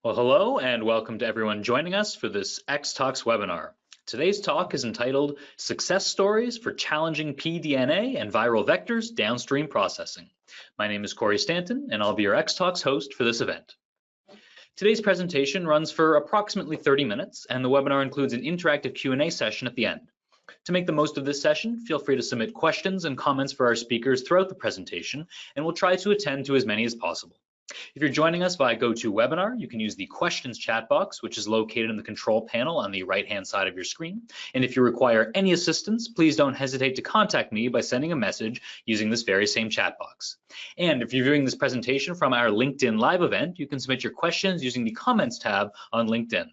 Well, hello and welcome to everyone joining us for this Xtalks webinar. Today's talk is entitled Success Stories for Challenging pDNA and Viral Vectors Downstream Processing. My name is Corey Stanton and I'll be your Xtalks host for this event. Today's presentation runs for approximately 30 minutes and the webinar includes an interactive Q&A session at the end. To make the most of this session, feel free to submit questions and comments for our speakers throughout the presentation and we'll try to attend to as many as possible. If you're joining us via GoToWebinar, you can use the questions chat box, which is located in the control panel on the right-hand side of your screen. And if you require any assistance, please don't hesitate to contact me by sending a message using this very same chat box. And if you're viewing this presentation from our LinkedIn Live event, you can submit your questions using the comments tab on LinkedIn.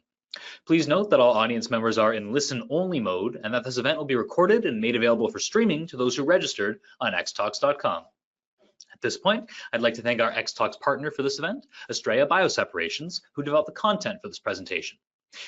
Please note that all audience members are in listen-only mode and that this event will be recorded and made available for streaming to those who registered on xtalks.com. At this point, I'd like to thank our Xtalks partner for this event, Astrea Bioseparations, who developed the content for this presentation.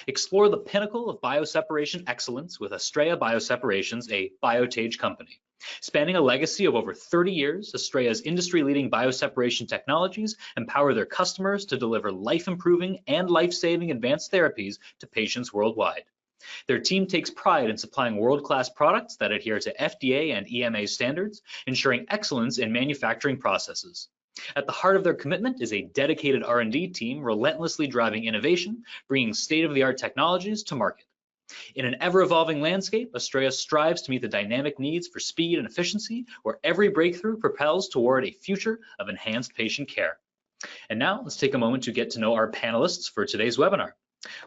Explore the pinnacle of bioseparation excellence with Astrea Bioseparations, a biotage company. Spanning a legacy of over 30 years, Astrea's industry-leading bioseparation technologies empower their customers to deliver life-improving and life-saving advanced therapies to patients worldwide. Their team takes pride in supplying world-class products that adhere to FDA and EMA standards, ensuring excellence in manufacturing processes. At the heart of their commitment is a dedicated R&D team relentlessly driving innovation, bringing state-of-the-art technologies to market. In an ever-evolving landscape, Astrea strives to meet the dynamic needs for speed and efficiency, where every breakthrough propels toward a future of enhanced patient care. And now, let's take a moment to get to know our panelists for today's webinar.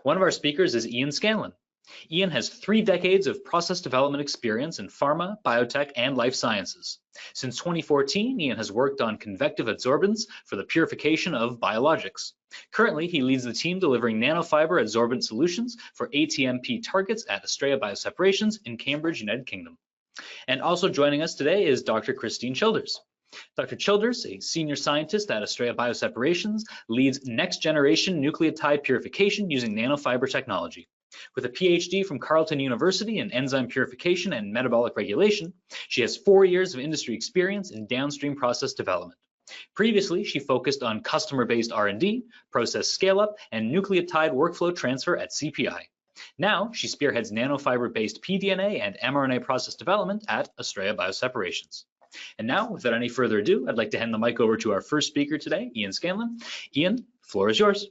One of our speakers is Ian Scanlon. Ian has 3 decades of process development experience in pharma, biotech, and life sciences. Since 2014, Ian has worked on convective adsorbents for the purification of biologics. Currently, he leads the team delivering nanofiber adsorbent solutions for ATMP targets at Astrea Bioseparations in Cambridge, United Kingdom. And also joining us today is Dr. Christine Childers. Dr. Childers, a senior scientist at Astrea Bioseparations, leads next-generation nucleotide purification using nanofiber technology. With a PhD from Carleton University in enzyme purification and metabolic regulation, she has 4 years of industry experience in downstream process development. Previously, she focused on customer-based R&D, process scale-up, and nucleotide workflow transfer at CPI. Now, she spearheads nanofiber-based pDNA and mRNA process development at Astrea Bioseparations. And now, without any further ado, I'd like to hand the mic over to our first speaker today, Ian Scanlon. Ian, the floor is yours.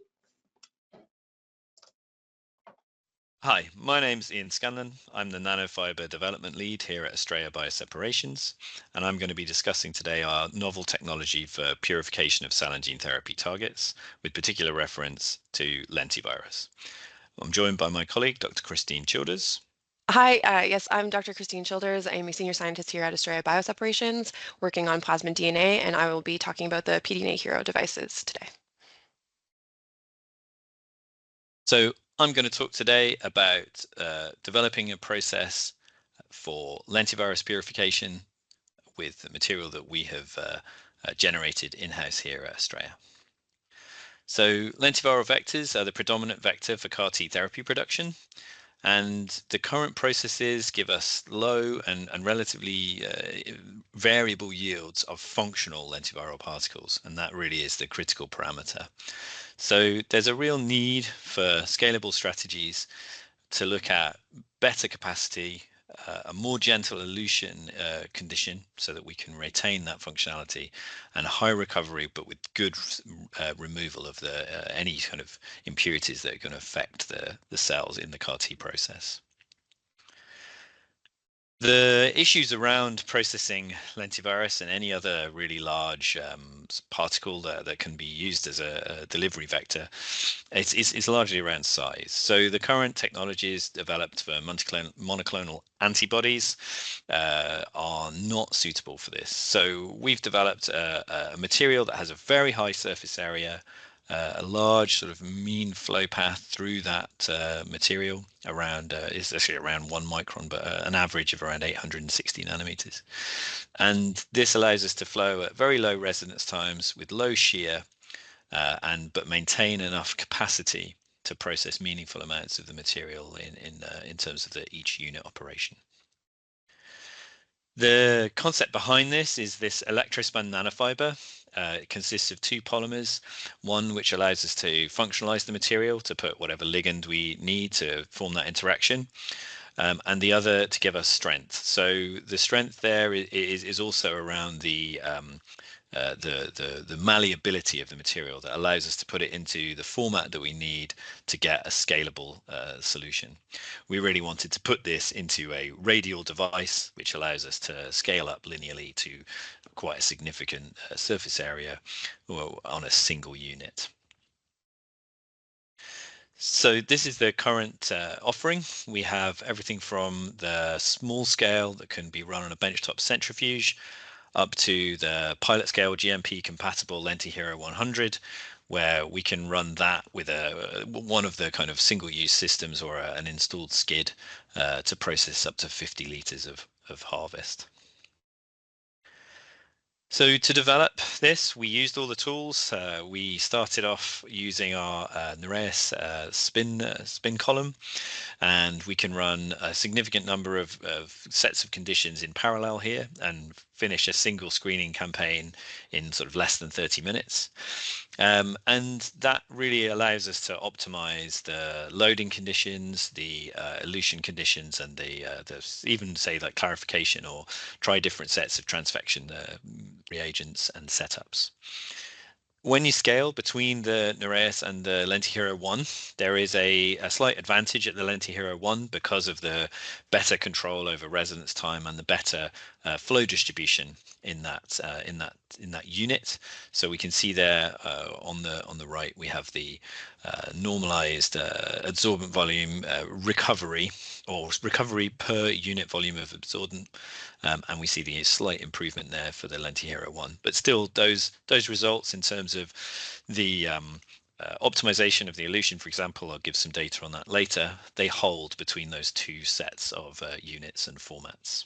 Hi, my name's Ian Scanlon. I'm the nanofiber development lead here at Astrea Bioseparations, and I'm going to be discussing today our novel technology for purification of cell and gene therapy targets, with particular reference to lentivirus. I'm joined by my colleague, Dr. Christine Childers. Hi, yes, I'm Dr. Christine Childers. I'm a senior scientist here at Astrea Bioseparations, working on plasmid DNA, and I will be talking about the pDNA Hero devices today. So I'm going to talk today about developing a process for lentivirus purification with the material that we have generated in-house here at Astrea. So lentiviral vectors are the predominant vector for CAR T therapy production, and the current processes give us low and relatively variable yields of functional lentiviral particles, and that really is the critical parameter. So there's a real need for scalable strategies to look at better capacity, a more gentle elution condition so that we can retain that functionality, and high recovery but with good removal of any kind of impurities that are going to affect the cells in the CAR T process. The issues around processing lentivirus and any other really large particle that can be used as a delivery vector is largely around size. So the current technologies developed for monoclonal antibodies are not suitable for this. So we've developed a material that has a very high surface area, a large sort of mean flow path through that material around is actually around 1 micron, but an average of around 860 nanometers. And this allows us to flow at very low resonance times with low shear, but maintain enough capacity to process meaningful amounts of the material in terms of each unit operation. The concept behind this is this electrospun nanofiber. It consists of two polymers, one which allows us to functionalize the material to put whatever ligand we need to form that interaction, and the other to give us strength. So the strength there is also around the malleability of the material that allows us to put it into the format that we need to get a scalable solution. We really wanted to put this into a radial device, which allows us to scale up linearly to quite a significant surface area on a single unit. So this is the current offering. We have everything from the small scale that can be run on a benchtop centrifuge up to the pilot scale GMP compatible lentiviral 100, where we can run that with one of the kind of single-use systems or an installed skid to process up to 50 liters of harvest. So to develop this, we used all the tools. We started off using our Nereus spin column, and we can run a significant number of sets of conditions in parallel here and finish a single screening campaign in sort of less than 30 minutes. And that really allows us to optimize the loading conditions, the elution conditions, and the even say like clarification, or try different sets of transfection reagents and setups. When you scale between the Nereus and the lentiviral 1, there is a slight advantage at the lentiviral 1 because of the better control over residence time and the better flow distribution in that unit. So we can see there on the right we have the normalized adsorbent volume recovery, or recovery per unit volume of absorbent, and we see the slight improvement there for the lentiviral 1. But still, those results in terms of the optimization of the elution, for example, I'll give some data on that later, they hold between those two sets of units and formats.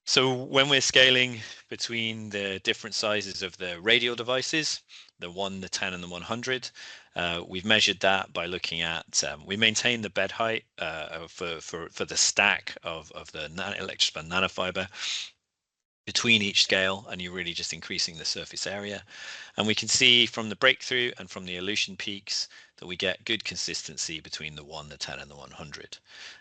So when we're scaling between the different sizes of the radial devices, the 1, the 10, and the 100, we've measured that by looking at, we maintain the bed height for the stack of the electrospun nanofiber between each scale, and you're really just increasing the surface area. And we can see from the breakthrough and from the elution peaks that we get good consistency between the 1, the 10, and the 100.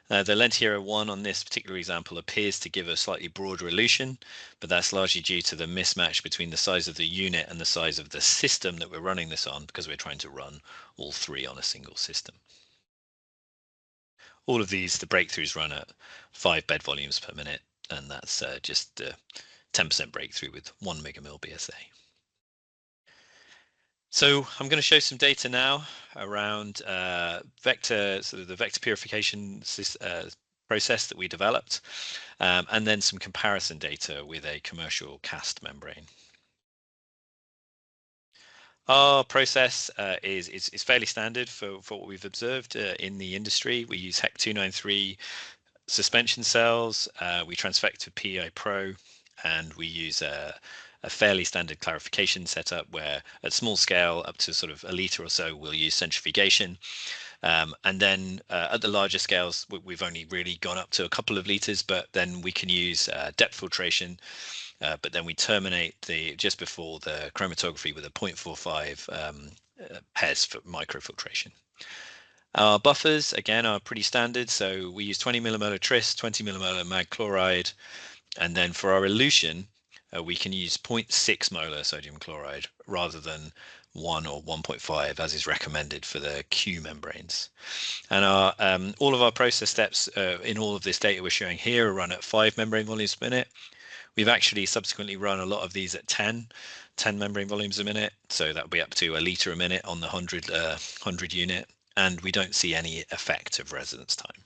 The lentiviral 1 on this particular example appears to give a slightly broader elution, but that's largely due to the mismatch between the size of the unit and the size of the system that we're running this on, because we're trying to run all three on a single system. All of these, the breakthroughs run at 5 bed volumes per minute, and that's just 10% breakthrough with 1 megamil BSA. So I'm going to show some data now around the vector purification process that we developed, and then some comparison data with a commercial cast membrane. Our process is fairly standard for what we've observed in the industry. We use HEC 293 suspension cells, we transfect with PEI Pro, and we use a fairly standard clarification setup where at small scale up to sort of a liter or so we'll use centrifugation, and then at the larger scales we've only really gone up to a couple of liters, but then we can use depth filtration, but then we terminate just before the chromatography with a 0.45 PES for microfiltration. Our buffers again are pretty standard, so we use 20 millimolar tris, 20 millimolar mag chloride, and then for our elution we can use 0.6 molar sodium chloride rather than 1 or 1.5 as is recommended for the Q membranes. And our all of our process steps in all of this data we're showing here are run at 5 membrane volumes per minute. We've actually subsequently run a lot of these at 10 membrane volumes a minute, so that will be up to a liter a minute on the 100 unit, and we don't see any effect of residence time.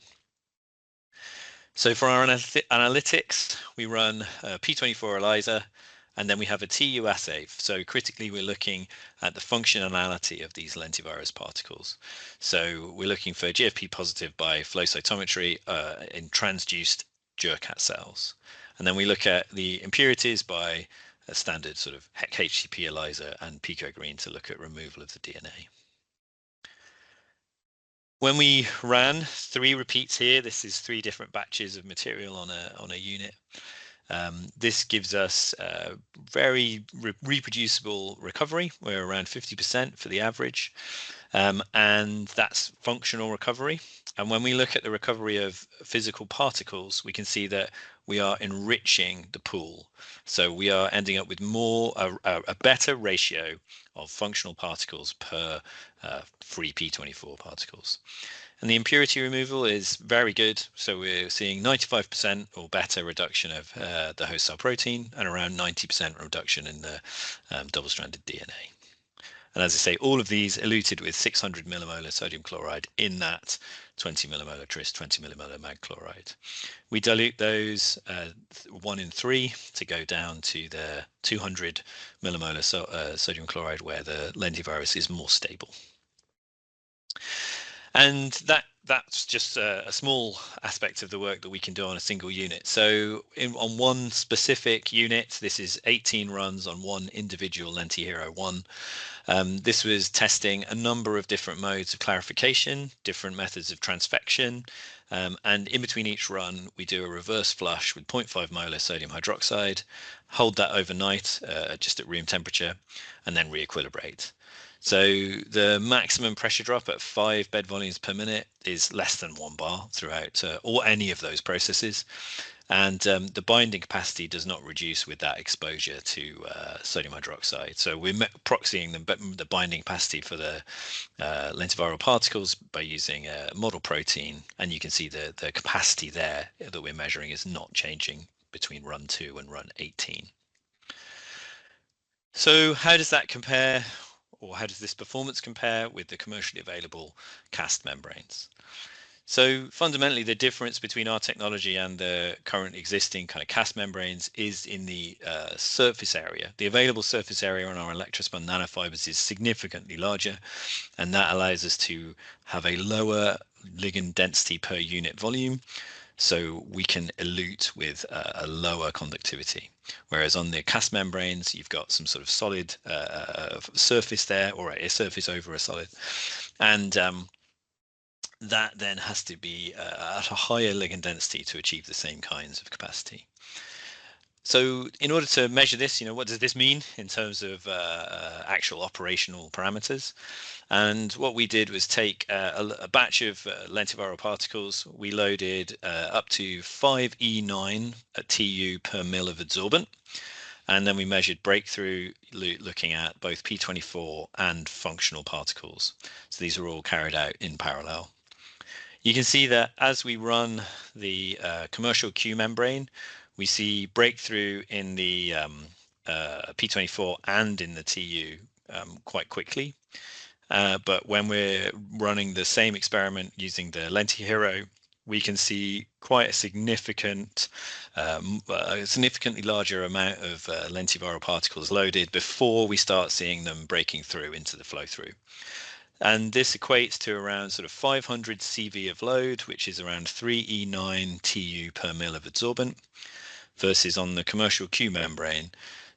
So for our analytics, we run a P24 ELISA, and then we have a TU assay. So critically, we're looking at the functionality of these lentivirus particles. So we're looking for GFP positive by flow cytometry in transduced Jurkat cells. And then we look at the impurities by a standard sort of HCP ELISA and picogreen to look at removal of the DNA. When we ran 3 repeats here, this is 3 different batches of material on a unit. This gives us very reproducible recovery. We're around 50% for the average, and that's functional recovery. And when we look at the recovery of physical particles, we can see that we are enriching the pool. So we are ending up with a better ratio of functional particles per free P24 particles. And the impurity removal is very good. So we're seeing 95% or better reduction of the host cell protein and around 90% reduction in the double-stranded DNA. And as I say, all of these eluted with 600 millimolar sodium chloride in that 20 millimolar tris, 20 millimolar mag chloride. We dilute those 1 in 3 to go down to the 200 millimolar sodium chloride, where the lentivirus is more stable. And that's just a small aspect of the work that we can do on a single unit. So on one specific unit, this is 18 runs on one individual lentihero 1. This was testing a number of different modes of clarification, different methods of transfection, and in between each run, we do a reverse flush with 0.5 molar sodium hydroxide, hold that overnight just at room temperature, and then re-equilibrate. So the maximum pressure drop at 5 bed volumes per minute is less than 1 bar throughout or any of those processes. And the binding capacity does not reduce with that exposure to sodium hydroxide. So we're proxying the binding capacity for the lentiviral particles by using a model protein, and you can see the capacity there that we're measuring is not changing between run 2 and run 18. So how does that compare, or how does this performance compare with the commercially available cast membranes? So fundamentally, the difference between our technology and the current existing kind of cast membranes is in the surface area. The available surface area on our electrospun nanofibers is significantly larger, and that allows us to have a lower ligand density per unit volume, so we can elute with a lower conductivity. Whereas on the cast membranes, you've got some sort of solid surface there, or a surface over a solid, and that then has to be at a higher ligand density to achieve the same kinds of capacity. So in order to measure this, what does this mean in terms of actual operational parameters? And what we did was take a batch of lentiviral particles. We loaded up to 5E9 TU per mil of adsorbent. And then we measured breakthrough, looking at both P24 and functional particles. So these are all carried out in parallel. You can see that as we run the commercial Q membrane, we see breakthrough in the P24 and in the TU quite quickly. But when we're running the same experiment using the lentihero, we can see quite a significantly larger amount of lentiviral particles loaded before we start seeing them breaking through into the flow through. And this equates to around sort of 500 CV of load, which is around 3E9 TU per mil of adsorbent, versus on the commercial Q membrane,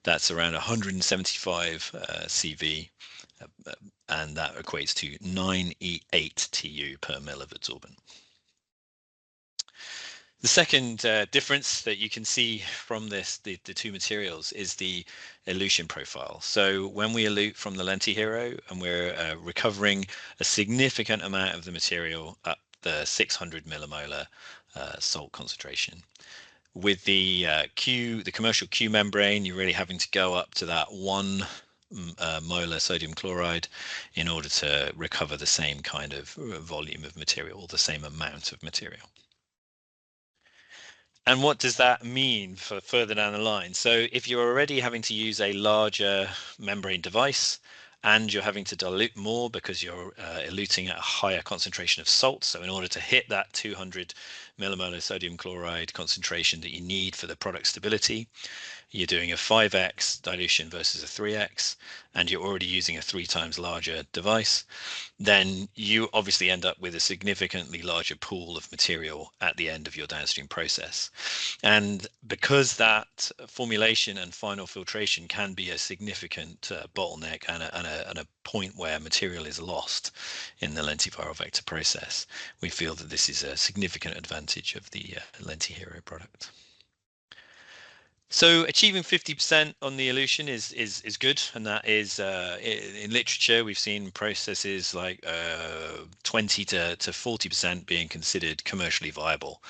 that's around 175 CV, and that equates to 9E8 TU per mil of adsorbent. The second difference that you can see from the two materials is the elution profile. So when we elute from the lentihero and we're recovering a significant amount of the material up the 600 millimolar salt concentration. With the commercial Q membrane, you're really having to go up to that 1 molar sodium chloride in order to recover the same kind of volume of material, or the same amount of material. And what does that mean for further down the line? So if you're already having to use a larger membrane device and you're having to dilute more because you're eluting at a higher concentration of salt, so in order to hit that 200 millimolar sodium chloride concentration that you need for the product stability, you're doing a 5x dilution versus a 3x, and you're already using a 3 times larger device, then you obviously end up with a significantly larger pool of material at the end of your downstream process. And because that formulation and final filtration can be a significant bottleneck and a point where material is lost in the lentiviral vector process, we feel that this is a significant advantage of the lentihero product. So achieving 50% on the elution is good, and that is in literature we've seen processes like 20 to 40% being considered commercially viable.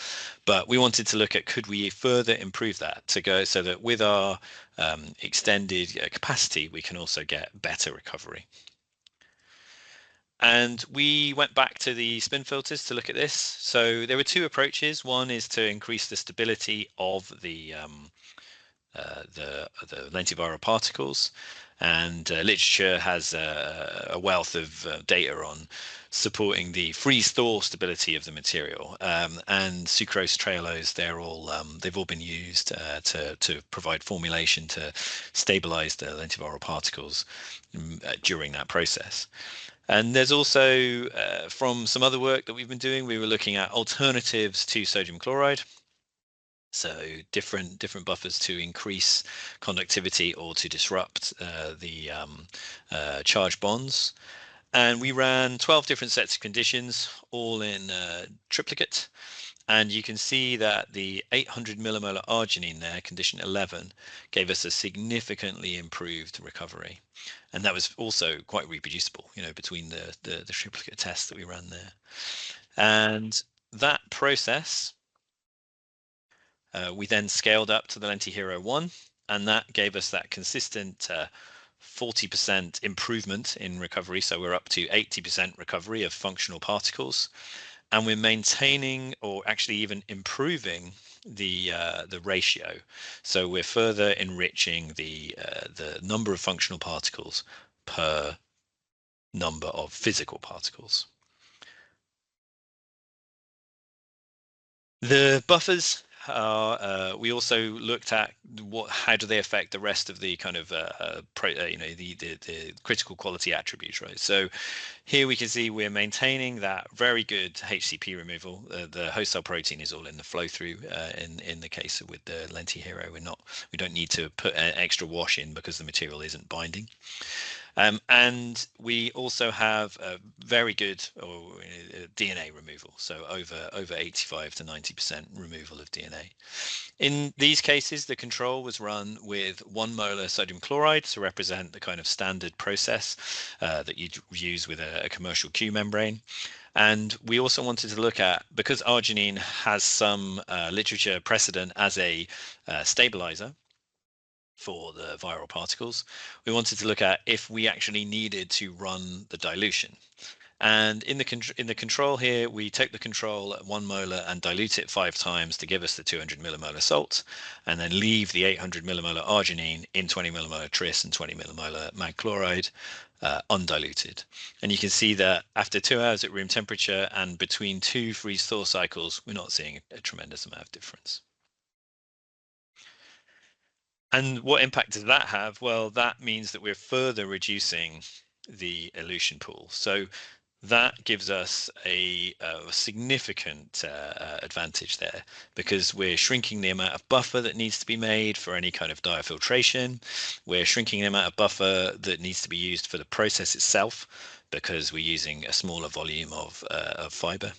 But we wanted to look at, could we further improve that to go so that with our extended capacity we can also get better recovery. And we went back to the spin filters to look at this. So there were two approaches. One is to increase the stability of the lentiviral particles, and literature has a wealth of data on supporting the freeze-thaw stability of the material, and sucrose, trehalose, they've all been used to provide formulation to stabilize the lentiviral particles during that process. And there's also from some other work that we've been doing, we were looking at alternatives to sodium chloride. So different buffers to increase conductivity or to disrupt the charge bonds. And we ran 12 different sets of conditions, all in triplicate. And you can see that the 800 millimolar arginine there, condition 11, gave us a significantly improved recovery. And that was also quite reproducible, between the triplicate tests that we ran there. And that process, we then scaled up to the LentiHero 1, and that gave us that consistent 40% improvement in recovery. So we're up to 80% recovery of functional particles, and we're maintaining, or actually even improving, the ratio. So we're further enriching the number of functional particles per number of physical particles. The buffers are, we also looked at how do they affect the rest of the kind of the critical quality attributes, right? So here we can see we're maintaining that very good HCP removal. The host cell protein is all in the flow through. In the case with the LentiHero, we don't need to put an extra wash in because the material isn't binding. And we also have a very good DNA removal, so over 85 to 90% removal of DNA. In these cases, the control was run with 1 molar sodium chloride to represent the kind of standard process that you'd use with a commercial Q membrane. And we also wanted to look at, because arginine has some literature precedent as a stabilizer for the viral particles, we wanted to look at if we actually needed to run the dilution. And in the control here, we take the control at 1 molar and dilute it 5 times to give us the 200 millimolar salt, and then leave the 800 millimolar arginine in 20 millimolar tris and 20 millimolar mag chloride undiluted. And you can see that after 2 hours at room temperature and between 2 freeze-thaw cycles, we're not seeing a tremendous amount of difference. And what impact does that have? Well, that means that we're further reducing the elution pool. So that gives us a significant advantage there, because we're shrinking the amount of buffer that needs to be made for any kind of diafiltration. We're shrinking the amount of buffer that needs to be used for the process itself, because we're using a smaller volume of fiber.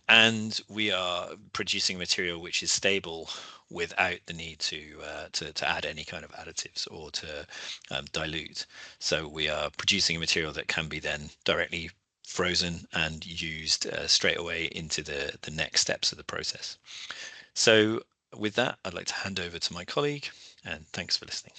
And we are producing material which is stable without the need to add any kind of additives or to dilute. So we are producing a material that can be then directly frozen and used straight away into the next steps of the process. So with that, I'd like to hand over to my colleague, and thanks for listening.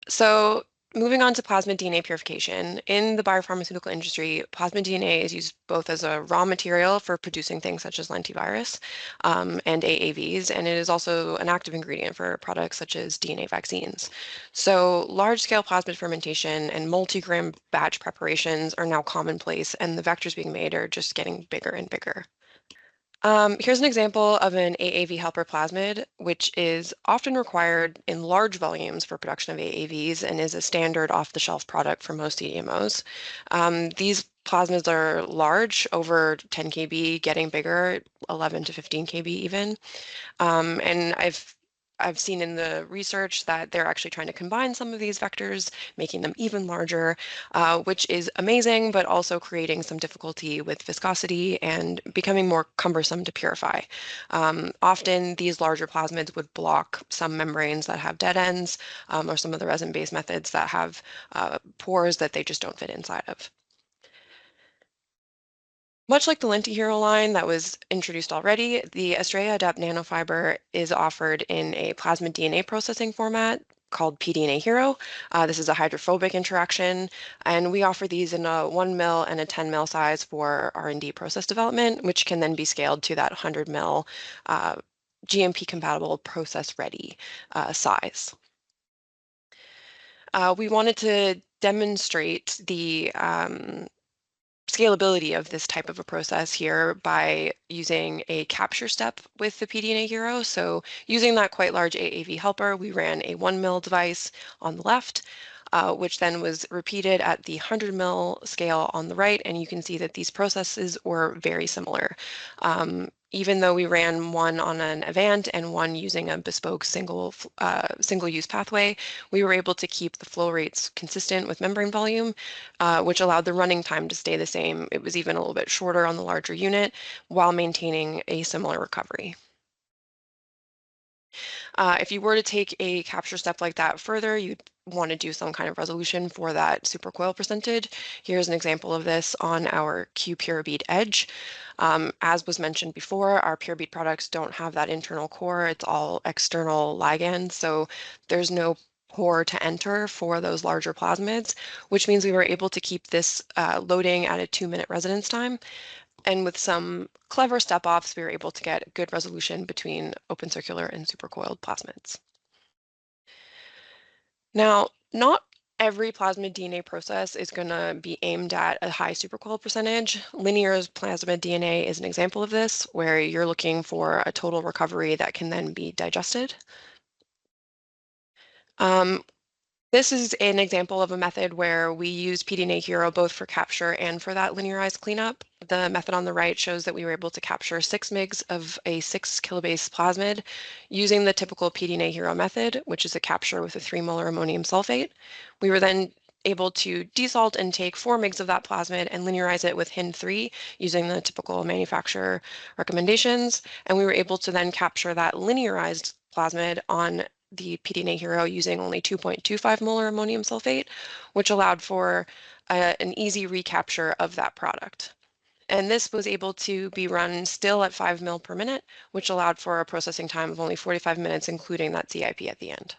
So moving on to plasmid DNA purification. In the biopharmaceutical industry, plasmid DNA is used both as a raw material for producing things such as lentivirus and AAVs, and it is also an active ingredient for products such as DNA vaccines. So large-scale plasmid fermentation and multi-gram batch preparations are now commonplace, and the vectors being made are just getting bigger and bigger. Here's an example of an AAV helper plasmid, which is often required in large volumes for production of AAVs and is a standard off-the-shelf product for most CDMOs. These plasmids are large, over 10 kb, getting bigger, 11 to 15 kb even. And I've I've seen in the research that they're actually trying to combine some of these vectors, making them even larger, which is amazing, but also creating some difficulty with viscosity and becoming more cumbersome to purify. Often these larger plasmids would block some membranes that have dead ends, or some of the resin-based methods that have pores that they just don't fit inside of. Much like the lentiviral line that was introduced already, the Astrea Adapt nanofiber is offered in a plasmid DNA processing format called pDNA Hero. This is a hydrophobic interaction, and we offer these in a 1 mil and a 10 mil size for R&D process development, which can then be scaled to that 100 mil GMP compatible process ready size. We wanted to demonstrate the scalability of this type of a process here by using a capture step with the pDNA Hero. So using that quite large AAV helper, we ran a 1 mil device on the left, which then was repeated at the 100 mil scale on the right, and you can see that these processes were very similar. Even though we ran one on an Avant and one using a bespoke single-use pathway, we were able to keep the flow rates consistent with membrane volume, which allowed the running time to stay the same. It was even a little bit shorter on the larger unit while maintaining a similar recovery. If you were to take a capture step like that further, you'd want to do some kind of resolution for that supercoil percentage. Here's an example of this on our qPureBead Edge. As was mentioned before, our PureBead products don't have that internal core. It's all external ligands, so there's no pore to enter for those larger plasmids, which means we were able to keep this loading at a 2-minute residence time. And with some clever step-offs, we were able to get good resolution between open circular and supercoiled plasmids. Now, not every plasmid DNA process is going to be aimed at a high supercoil percentage. Linear plasmid DNA is an example of this, where you're looking for a total recovery that can then be digested. This is an example of a method where we use pDNA Hero both for capture and for that linearized cleanup. The method on the right shows that we were able to capture 6 mg of a 6 kilobase plasmid using the typical pDNA Hero method, which is a capture with a 3 molar ammonium sulfate. We were then able to desalt and take 4 mg of that plasmid and linearize it with HIN3 using the typical manufacturer recommendations. And we were able to then capture that linearized plasmid on the pDNA Hero using only 2.25 molar ammonium sulfate, which allowed for an easy recapture of that product. And this was able to be run still at 5 mil per minute, which allowed for a processing time of only 45 minutes, including that ZIP at the end.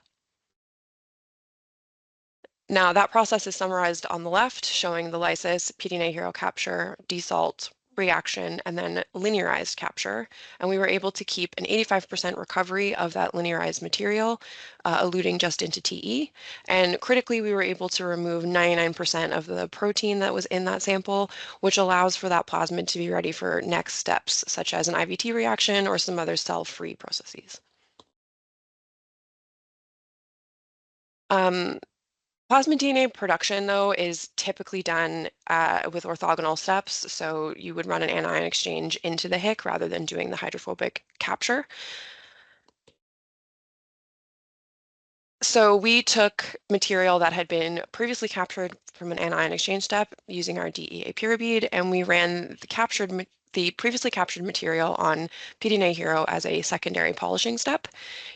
Now that process is summarized on the left, showing the lysis, pDNA Hero capture, desalt, reaction, and then linearized capture. And we were able to keep an 85% recovery of that linearized material, eluting just into TE. And critically, we were able to remove 99% of the protein that was in that sample, which allows for that plasmid to be ready for next steps, such as an IVT reaction or some other cell-free processes. Plasmid DNA production, though, is typically done with orthogonal steps. So you would run an anion exchange into the HIC rather than doing the hydrophobic capture. So we took material that had been previously captured from an anion exchange step using our DEA puribead, and we ran the previously captured material on pDNA Hero as a secondary polishing step.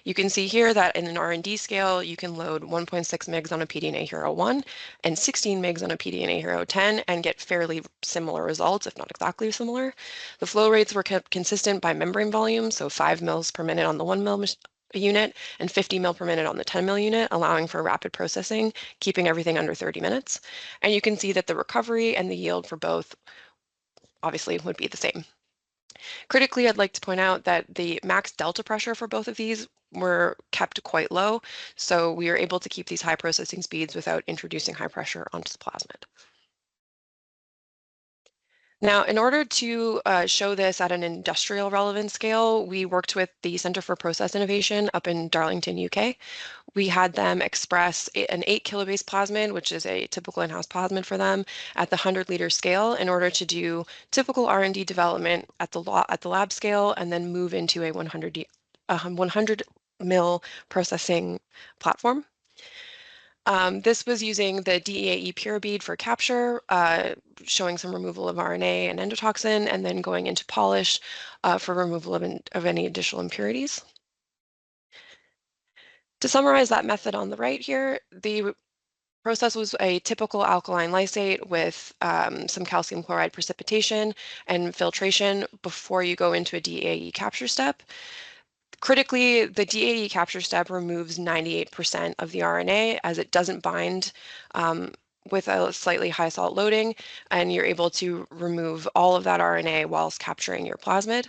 You can see here that in an R&D scale, you can load 1.6 mg on a pDNA Hero 1 and 16 mg on a pDNA Hero 10 and get fairly similar results, if not exactly similar. The flow rates were kept consistent by membrane volume, so 5 mils per minute on the 1 mil unit and 50 mil per minute on the 10 mil unit, allowing for rapid processing, keeping everything under 30 minutes. And you can see that the recovery and the yield for both obviously would be the same. Critically, I'd like to point out that the max delta pressure for both of these were kept quite low, so we are able to keep these high processing speeds without introducing high pressure onto the plasmid. Now, in order to show this at an industrial relevant scale, we worked with the Center for Process Innovation up in Darlington, UK. We had them express an 8 kilobase plasmid, which is a typical in-house plasmid for them, at the 100-liter scale in order to do typical R&D development at the lab scale and then move into a 100 mill processing platform. This was using the DEAE pure bead for capture, showing some removal of RNA and endotoxin, and then going into polish for removal of any additional impurities. To summarize that method on the right here, the process was a typical alkaline lysate with some calcium chloride precipitation and filtration before you go into a DEAE capture step. Critically, the DAE capture step removes 98% of the RNA as it doesn't bind with a slightly high salt loading, and you're able to remove all of that RNA whilst capturing your plasmid.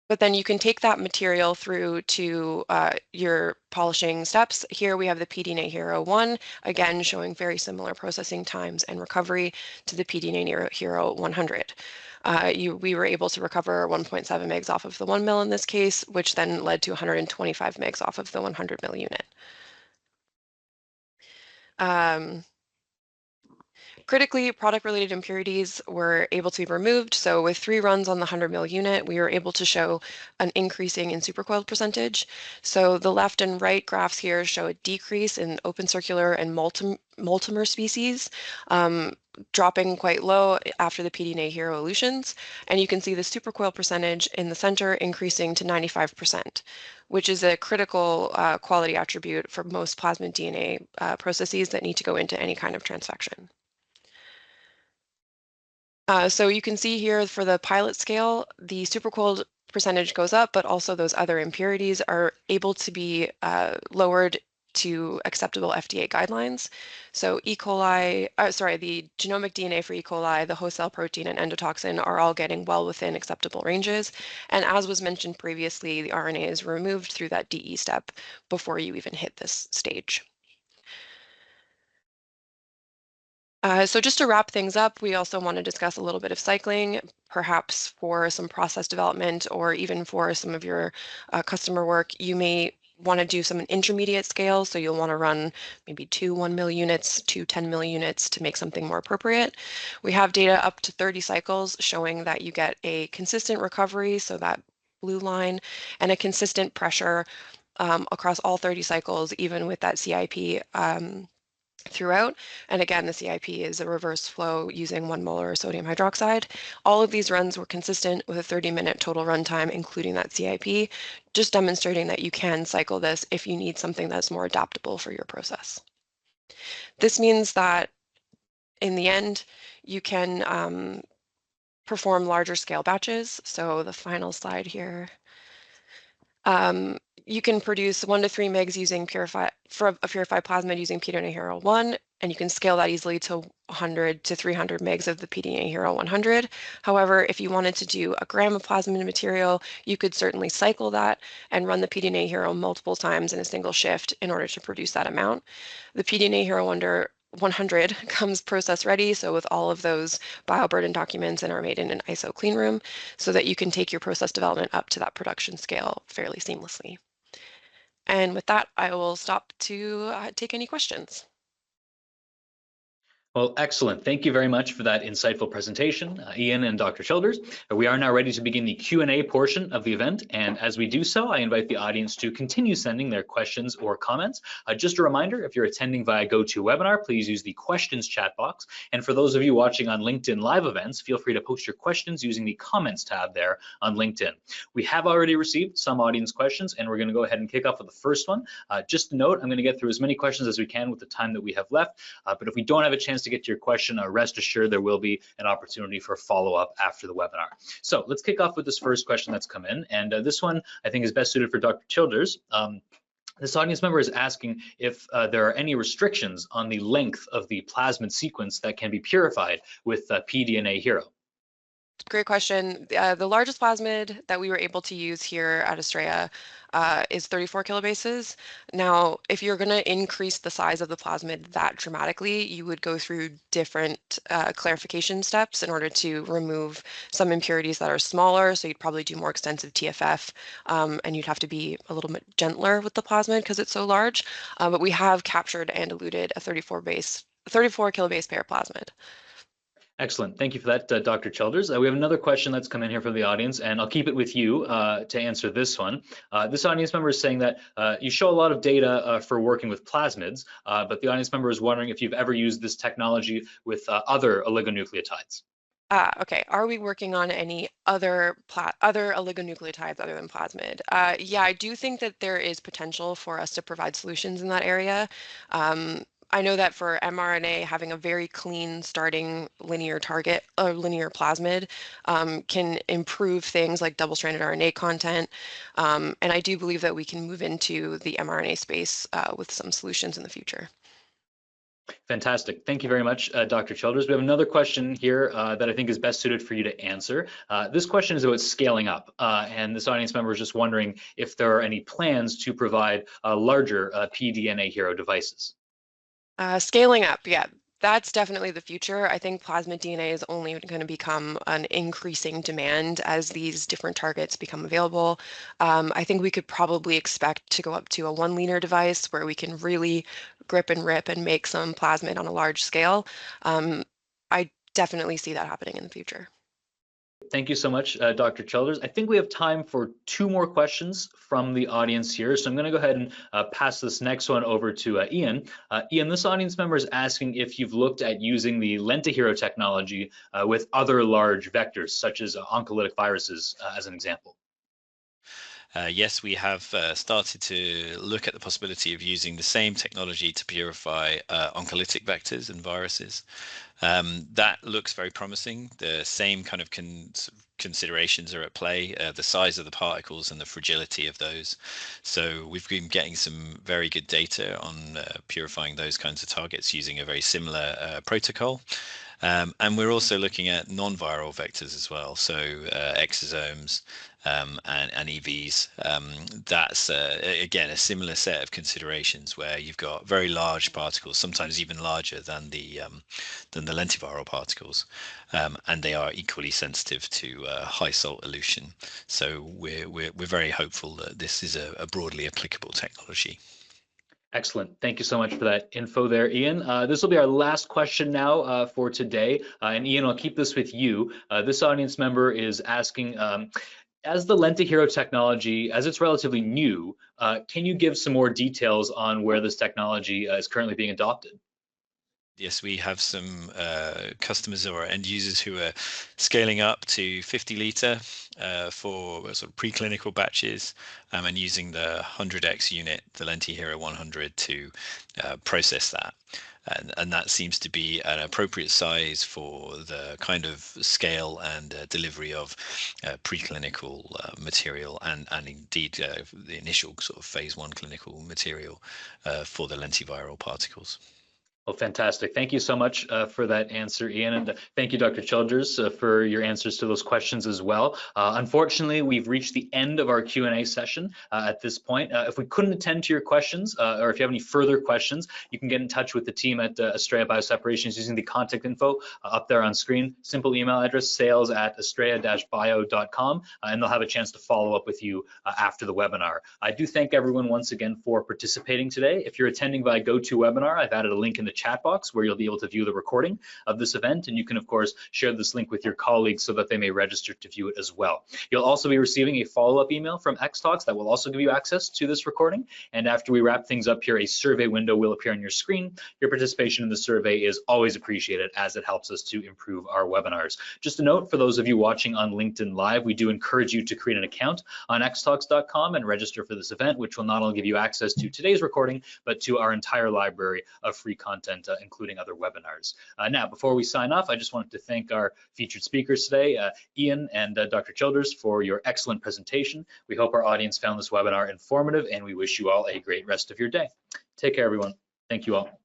But then you can take that material through to your polishing steps. Here we have the pDNA Hero 1, again showing very similar processing times and recovery to the pDNA Hero 100. We were able to recover 1.7 megs off of the 1 mil in this case, which then led to 125 megs off of the 100 mil unit. Critically, product-related impurities were able to be removed. So with 3 runs on the 100 mil unit, we were able to show an increasing in supercoiled percentage. So the left and right graphs here show a decrease in open circular and multimer species, dropping quite low after the pDNA Hero elutions. And you can see the supercoil percentage in the center increasing to 95%, which is a critical quality attribute for most plasmid DNA processes that need to go into any kind of transfection. So you can see here for the pilot scale, the supercoiled percentage goes up, but also those other impurities are able to be lowered to acceptable FDA guidelines. So the genomic DNA for E. coli, the host cell protein, and endotoxin are all getting well within acceptable ranges. And as was mentioned previously, the RNA is removed through that DE step before you even hit this stage. So just to wrap things up, we also want to discuss a little bit of cycling, perhaps for some process development or even for some of your customer work. You may want to do some intermediate scale, so you'll want to run maybe 2 1 mil units, 2 10 mil units to make something more appropriate. We have data up to 30 cycles showing that you get a consistent recovery, so that blue line, and a consistent pressure across all 30 cycles, even with that CIP throughout. And again, the CIP is a reverse flow using 1 molar sodium hydroxide. All of these runs were consistent with a 30-minute total runtime, including that CIP, just demonstrating that you can cycle this if you need something that's more adaptable for your process. This means that in the end, you can perform larger scale batches. So the final slide here. You can produce 1 to 3 megs using a purified plasmid using pDNA Hero 1, and you can scale that easily to 100 to 300 megs of the pDNA Hero 100. However, if you wanted to do a gram of plasmid material, you could certainly cycle that and run the pDNA Hero multiple times in a single shift in order to produce that amount. The pDNA Hero 100 comes process ready, so with all of those bioburden documents and are made in an ISO clean room so that you can take your process development up to that production scale fairly seamlessly. And with that, I will stop to take any questions. Well, excellent. Thank you very much for that insightful presentation, Ian and Dr. Childers. We are now ready to begin the Q&A portion of the event. And as we do so, I invite the audience to continue sending their questions or comments. Just a reminder, if you're attending via GoToWebinar, please use the questions chat box. And for those of you watching on LinkedIn live events, feel free to post your questions using the comments tab there on LinkedIn. We have already received some audience questions, and we're going to go ahead and kick off with the first one. Just a note, I'm going to get through as many questions as we can with the time that we have left. But if we don't have a chance to get to your question, rest assured there will be an opportunity for follow-up after the webinar. So let's kick off with this first question that's come in, and this one I think is best suited for Dr. Childers. This audience member is asking if there are any restrictions on the length of the plasmid sequence that can be purified with pDNA Hero. Great question. The largest plasmid that we were able to use here at Astrea is 34 kilobases. Now, if you're going to increase the size of the plasmid that dramatically, you would go through different clarification steps in order to remove some impurities that are smaller. So you'd probably do more extensive TFF, and you'd have to be a little bit gentler with the plasmid because it's so large. But we have captured and eluted a 34 kilobase pair plasmid. Excellent. Thank you for that, Dr. Childers. We have another question that's come in here from the audience, and I'll keep it with you to answer this one. This audience member is saying that you show a lot of data for working with plasmids, but the audience member is wondering if you've ever used this technology with other oligonucleotides. Okay. Are we working on any other oligonucleotides other than plasmid? Yeah, I do think that there is potential for us to provide solutions in that area. I know that for mRNA, having a very clean starting linear target or linear plasmid can improve things like double-stranded RNA content. And I do believe that we can move into the mRNA space with some solutions in the future. Fantastic. Thank you very much, Dr. Childers. We have another question here that I think is best suited for you to answer. This question is about scaling up, and this audience member is just wondering if there are any plans to provide larger pDNA hero devices. Scaling up, yeah, that's definitely the future. I think plasmid DNA is only going to become an increasing demand as these different targets become available. I think we could probably expect to go up to a 1 liter device where we can really grip and rip and make some plasmid on a large scale. I definitely see that happening in the future. Thank you so much, Dr. Childers. I think we have time for 2 more questions from the audience here. So I'm going to go ahead and pass this next one over to Ian. Ian, this audience member is asking if you've looked at using the lentiviral technology with other large vectors, such as oncolytic viruses, as an example. Yes, we have started to look at the possibility of using the same technology to purify oncolytic vectors and viruses. That looks very promising. The same kind of considerations are at play, the size of the particles and the fragility of those. So we've been getting some very good data on purifying those kinds of targets using a very similar protocol. And we're also looking at non-viral vectors as well, so exosomes and EVs. That's again a similar set of considerations where you've got very large particles, sometimes even larger than the lentiviral particles, and they are equally sensitive to high salt elution. So we're very hopeful that this is a broadly applicable technology. Excellent. Thank you so much for that info there, Ian. This will be our last question now for today. And Ian, I'll keep this with you. This audience member is asking, as the lentiviral technology, as it's relatively new, can you give some more details on where this technology is currently being adopted? Yes, we have some customers or end users who are scaling up to 50 liter for sort of preclinical batches and using the 100x unit, the lentiviral 100, to process that. And that seems to be an appropriate size for the kind of scale and delivery of preclinical material and indeed the initial sort of phase 1 clinical material for the lentiviral particles. Well, fantastic. Thank you so much for that answer, Ian. And thank you, Dr. Childers, for your answers to those questions as well. Unfortunately, we've reached the end of our Q&A session at this point. If we couldn't attend to your questions, or if you have any further questions, you can get in touch with the team at Astrea Bioseparations using the contact info up there on screen. Simple email address, sales@astrea-bio.com, and they'll have a chance to follow up with you after the webinar. I do thank everyone once again for participating today. If you're attending by GoToWebinar, I've added a link in the chat box where you'll be able to view the recording of this event, and you can of course share this link with your colleagues so that they may register to view it as well. You'll also be receiving a follow-up email from Xtalks that will also give you access to this recording, and after we wrap things up here, a survey window will appear on your screen. Your participation in the survey is always appreciated as it helps us to improve our webinars. Just a note for those of you watching on LinkedIn Live, we do encourage you to create an account on xtalks.com and register for this event, which will not only give you access to today's recording, but to our entire library of free content, including other webinars. Now, before we sign off, I just wanted to thank our featured speakers today, Ian and Dr. Childers, for your excellent presentation. We hope our audience found this webinar informative, and we wish you all a great rest of your day. Take care, everyone. Thank you all.